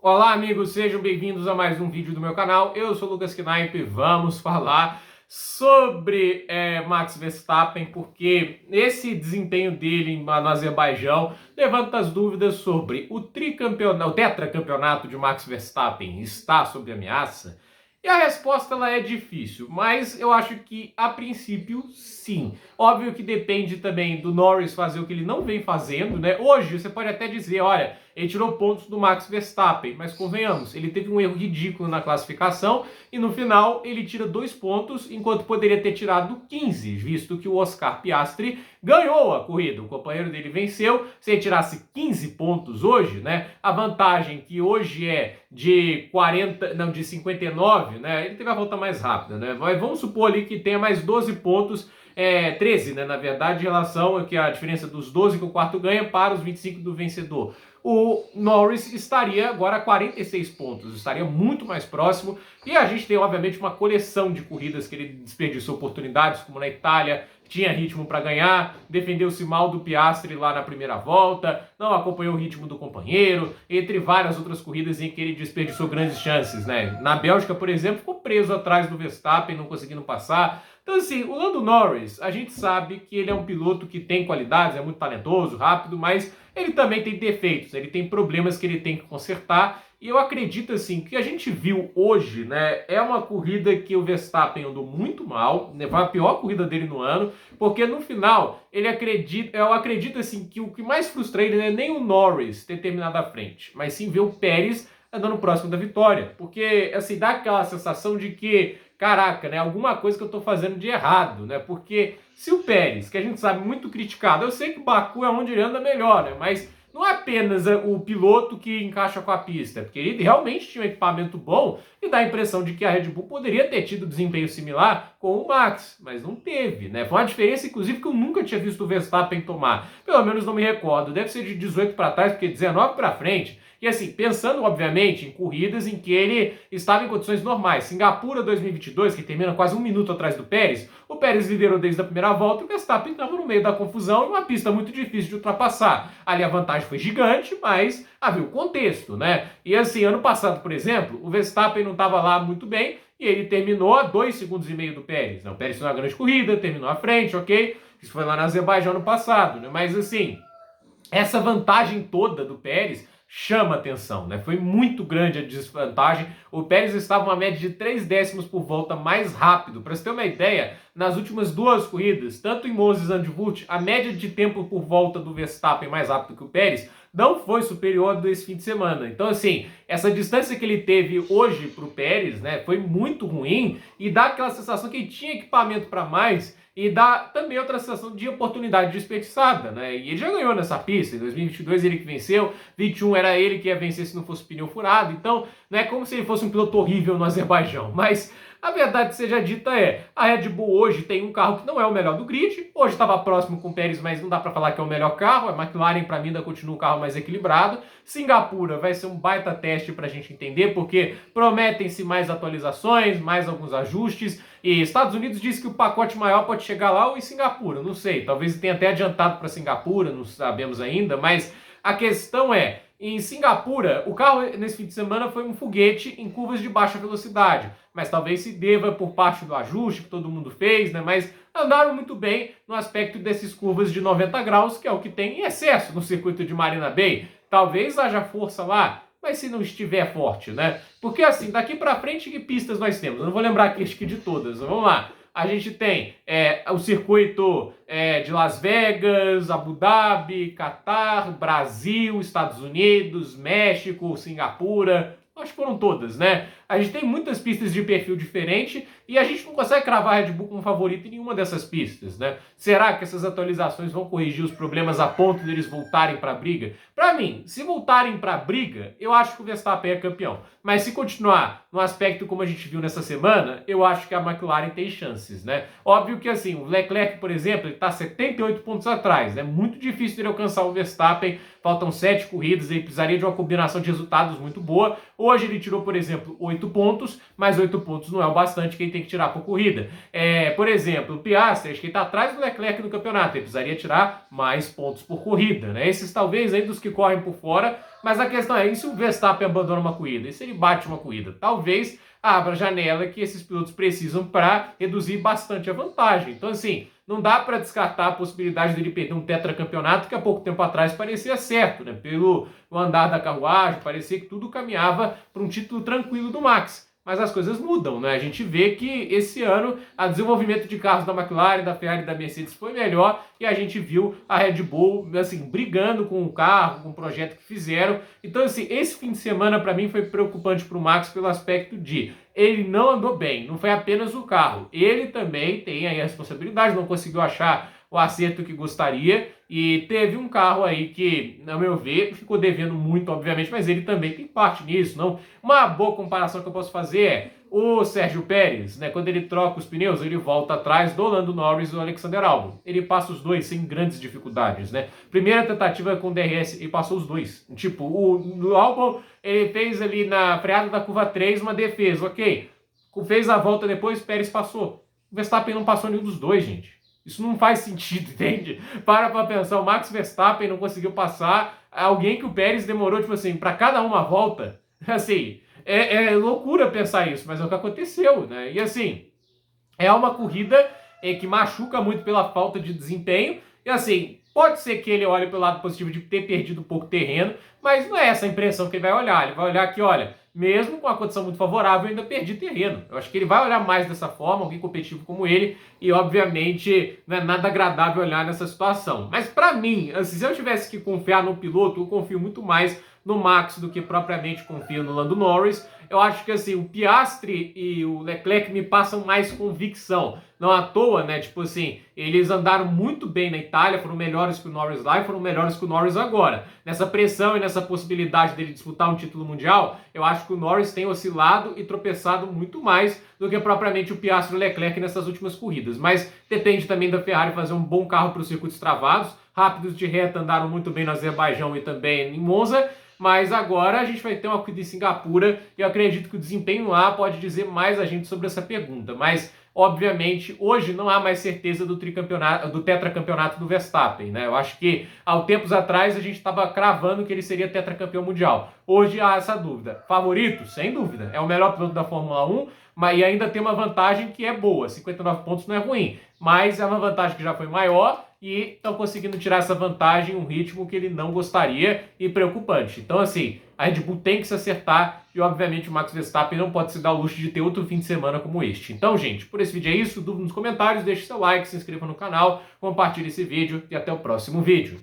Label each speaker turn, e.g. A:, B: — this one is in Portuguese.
A: Olá, amigos, sejam bem-vindos a mais um vídeo do meu canal. Eu sou o Lucas Knaip e vamos falar sobre Max Verstappen, porque esse desempenho dele no Azerbaijão levanta as dúvidas sobre o tetracampeonato de Max Verstappen está sob ameaça. E a resposta ela é difícil, mas eu acho que a princípio sim. Óbvio que depende também do Norris fazer o que ele não vem fazendo, né? Hoje você pode até dizer, olha, ele tirou pontos do Max Verstappen, mas convenhamos, ele teve um erro ridículo na classificação e no final ele tira 2 pontos, enquanto poderia ter tirado 15, visto que o Oscar Piastri ganhou a corrida, o companheiro dele venceu. Se ele tirasse 15 pontos hoje, né, a vantagem que hoje é de 59, né, ele teve a volta mais rápida, né, mas vamos supor ali que tenha mais 12 pontos, 13, né, na verdade, em relação a que a diferença dos 12 que o quarto ganha para os 25 do vencedor. O Norris estaria agora a 46 pontos, estaria muito mais próximo, e a gente tem obviamente uma coleção de corridas que ele desperdiçou oportunidades, como na Itália, tinha ritmo para ganhar, defendeu-se mal do Piastri lá na primeira volta, não acompanhou o ritmo do companheiro, entre várias outras corridas em que ele desperdiçou grandes chances, né? Na Bélgica, por exemplo, ficou preso atrás do Verstappen, não conseguindo passar. Então, assim, o Lando Norris, a gente sabe que ele é um piloto que tem qualidades, é muito talentoso, rápido, mas ele também tem defeitos, ele tem problemas que ele tem que consertar. E eu acredito, assim, que a gente viu hoje, né, é uma corrida que o Verstappen andou muito mal, né, foi a pior corrida dele no ano, porque no final, eu acredito, assim, que o que mais frustra ele não é nem o Norris ter terminado à frente, mas sim ver o Pérez andando próximo da vitória, porque, assim, dá aquela sensação de que, caraca, né, alguma coisa que eu tô fazendo de errado, né, porque se o Pérez, que a gente sabe muito criticado, eu sei que o Baku é onde ele anda melhor, né, mas não é apenas o piloto que encaixa com a pista, porque ele realmente tinha um equipamento bom e dá a impressão de que a Red Bull poderia ter tido desempenho similar com o Max, mas não teve, né? Foi uma diferença, inclusive, que eu nunca tinha visto o Verstappen tomar. Pelo menos não me recordo. Deve ser de 18 para trás, porque 19 para frente. E assim, pensando obviamente em corridas em que ele estava em condições normais. Singapura 2022, que termina quase um minuto atrás do Pérez, o Pérez liderou desde a primeira volta e o Verstappen estava no meio da confusão em uma pista muito difícil de ultrapassar. Ali a vantagem foi gigante, mas havia o contexto, né? E assim, ano passado, por exemplo, o Verstappen não estava lá muito bem e ele terminou a 2,5 segundos do Pérez. O Pérez fez uma grande corrida, terminou à frente, ok? Isso foi lá na Azerbaijão ano passado, né? Mas assim, essa vantagem toda do Pérez chama atenção, né? Foi muito grande a desvantagem. O Pérez estava uma média de 3 décimos por volta mais rápido. Para você ter uma ideia, nas últimas 2 corridas, tanto em Monza e Zandvoort, a média de tempo por volta do Verstappen mais rápido que o Pérez não foi superior desse fim de semana. Então, assim, essa distância que ele teve hoje para o Pérez, né, foi muito ruim e dá aquela sensação que ele tinha equipamento para mais. E dá também outra sensação de oportunidade desperdiçada, né? E ele já ganhou nessa pista. Em 2022 ele que venceu, 21 era ele que ia vencer se não fosse pneu furado. Então, não é como se ele fosse um piloto horrível no Azerbaijão. Mas a verdade seja dita a Red Bull hoje tem um carro que não é o melhor do grid. Hoje estava próximo com o Pérez, mas não dá para falar que é o melhor carro. A McLaren, para mim, ainda continua um carro mais equilibrado. Singapura vai ser um baita teste para a gente entender, porque prometem-se mais atualizações, mais alguns ajustes. E Estados Unidos diz que o pacote maior pode chegar lá ou em Singapura, não sei. Talvez tenha até adiantado para Singapura, não sabemos ainda. Mas a questão é, em Singapura, o carro nesse fim de semana foi um foguete em curvas de baixa velocidade. Mas talvez se deva por parte do ajuste que todo mundo fez, né? Mas andaram muito bem no aspecto dessas curvas de 90 graus, que é o que tem em excesso no circuito de Marina Bay. Talvez haja força lá, mas se não estiver forte, né? Porque assim, daqui para frente, que pistas nós temos? Eu não vou lembrar aqui, acho que de todas. Vamos lá. A gente tem o circuito de Las Vegas, Abu Dhabi, Catar, Brasil, Estados Unidos, México, Singapura. Acho que foram todas, né? A gente tem muitas pistas de perfil diferente e a gente não consegue cravar a Red Bull como favorito em nenhuma dessas pistas, né? Será que essas atualizações vão corrigir os problemas a ponto de eles voltarem para a briga? Para mim, se voltarem para a briga, eu acho que o Verstappen é campeão. Mas se continuar no aspecto como a gente viu nessa semana, eu acho que a McLaren tem chances, né? Óbvio que assim, o Leclerc, por exemplo, ele está 78 pontos atrás, né? Muito difícil ele alcançar o Verstappen. Faltam 7 corridas, ele precisaria de uma combinação de resultados muito boa. Hoje ele tirou, por exemplo, 8 pontos, mas 8 pontos não é o bastante que ele tem que tirar por corrida. Por exemplo, o Piastri, acho que ele está atrás do Leclerc no campeonato, ele precisaria tirar mais pontos por corrida, né? Esses talvez aí dos que correm por fora Mas a questão é, e se o Verstappen abandona uma corrida? E se ele bate uma corrida? Talvez abra a janela que esses pilotos precisam para reduzir bastante a vantagem. Então, assim, não dá para descartar a possibilidade dele perder um tetracampeonato que há pouco tempo atrás parecia certo, né? Pelo andar da carruagem, parecia que tudo caminhava para um título tranquilo do Max. Mas as coisas mudam, né? A gente vê que esse ano o desenvolvimento de carros da McLaren, da Ferrari e da Mercedes foi melhor e a gente viu a Red Bull, assim, brigando com o carro, com o projeto que fizeram. Então, assim, esse fim de semana para mim foi preocupante para o Max pelo aspecto de ele não andou bem, não foi apenas o carro. Ele também tem aí a responsabilidade, não conseguiu achar o acerto que gostaria e teve um carro aí que, a meu ver, ficou devendo muito, obviamente, mas ele também tem parte nisso. Não? Uma boa comparação que eu posso fazer é o Sérgio Pérez, né? Quando ele troca os pneus, ele volta atrás do Lando Norris e do Alexander Albon. Ele passa os dois sem grandes dificuldades, né? Primeira tentativa com o DRS, ele passou os dois. Tipo, o Albon, ele fez ali na freada da curva 3 uma defesa, ok. Fez a volta depois, Pérez passou. O Verstappen não passou nenhum dos dois, gente. Isso não faz sentido, entende? Para pensar, o Max Verstappen não conseguiu passar alguém que o Pérez demorou, tipo assim, para cada uma volta. Assim, é loucura pensar isso, mas é o que aconteceu, né? E assim, é uma corrida que machuca muito pela falta de desempenho. E assim, pode ser que ele olhe pelo lado positivo de ter perdido um pouco terreno, mas não é essa a impressão que ele vai olhar. Ele vai olhar que, olha, mesmo com a condição muito favorável, eu ainda perdi terreno. Eu acho que ele vai olhar mais dessa forma, alguém competitivo como ele, e obviamente não é nada agradável olhar nessa situação. Mas para mim, assim, se eu tivesse que confiar no piloto, eu confio muito mais no Max do que propriamente confio no Lando Norris. Eu acho que assim, o Piastri e o Leclerc me passam mais convicção. Não à toa, né? Tipo assim, eles andaram muito bem na Itália, foram melhores que o Norris lá e foram melhores que o Norris agora. Nessa pressão e nessa possibilidade dele disputar um título mundial, eu acho que o Norris tem oscilado e tropeçado muito mais do que propriamente o Piastri e o Leclerc nessas últimas corridas. Mas depende também da Ferrari fazer um bom carro para os circuitos travados. Rápidos de reta andaram muito bem no Azerbaijão e também em Monza. Mas agora a gente vai ter uma corrida em Singapura e eu acredito que o desempenho lá pode dizer mais a gente sobre essa pergunta. Mas, obviamente, hoje não há mais certeza do tetracampeonato do Verstappen, né? Eu acho que há tempos atrás a gente estava cravando que ele seria tetracampeão mundial. Hoje há essa dúvida. Favorito? Sem dúvida. É o melhor piloto da Fórmula 1, mas ainda tem uma vantagem que é boa. 59 pontos não é ruim, mas é uma vantagem que já foi maior e estão conseguindo tirar essa vantagem em um ritmo que ele não gostaria e preocupante. Então, assim, a Red Bull tem que se acertar e, obviamente, o Max Verstappen não pode se dar o luxo de ter outro fim de semana como este. Então, gente, por esse vídeo é isso. Dúvida nos comentários, deixe seu like, se inscreva no canal, compartilhe esse vídeo e até o próximo vídeo.